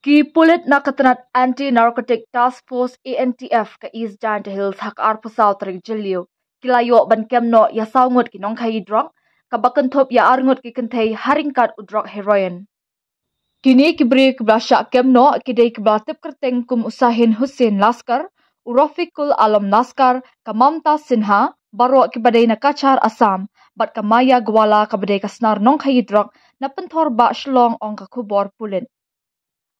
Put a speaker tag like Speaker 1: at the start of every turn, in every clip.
Speaker 1: Ki pulit na katanat Anti-Narcotic Task Force ANTF ka East Giant Hills hak arpusaw tarig jeliu. Kilayo ban kemno ya saungut ki nong kai drug, kabakan top ya arngut ki kentay haringkat udrog heroin. Kini kibri kiblasyak kemno kidai kiblatip kerteng kum usahin Hussein Laskar, Urafikul Alam Naskar, Kamamta Sinha, baro kibadai na kachar Asam, bat kamaya gwala kabadai kasnar nong kai drug na pentor ba shlong ong kakubor pulit.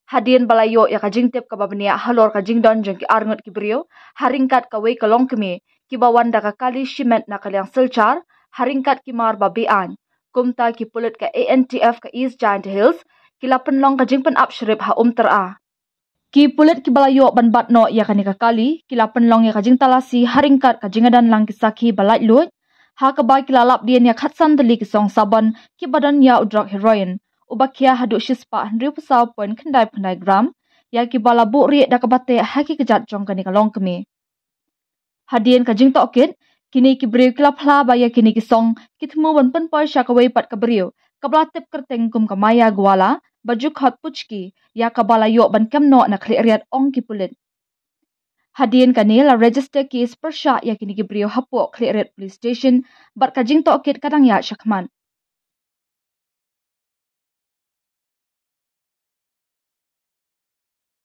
Speaker 1: Hadian balayo ya kajing tip kababnia halor kajing don jeng ki arngut ki brio, haringkat kawai kalong kemi, ki bawanda ka kali shimet na kalyang silchar, haringkat ki mar babian, kumta ki pulit ka ANTF ka East Giant Hills, ki lapen long kajing pen upshrip ha tera. Ki pulit ki balayo ban batno ya kanika kali, ki lapen long ya kajing talasi haringkat kajing adan lang kisaki balait lut, ha kabay ki lalap dian ya khatsan dali ki song saban, ki badan ya udrak heroin. Ubakia haduk shispa 100.kendai gram, ya ki bala bu riak da kabate haki kejat jong kani kalong kemi. Hadian kajing tokit, kini ki beriu kilap hla baya kini ki song, kitemu ban pen poy syakawai pat ka beriu, kablatip kerteng kum kamaya gwala, baju khot puchki, ya kabala yok ban kemno na kri riat ong ki pulit. Hadian kani la register case persya ya kini ki beriu hapuk kri riat police station, bat kajing tokit kadang ya syakman.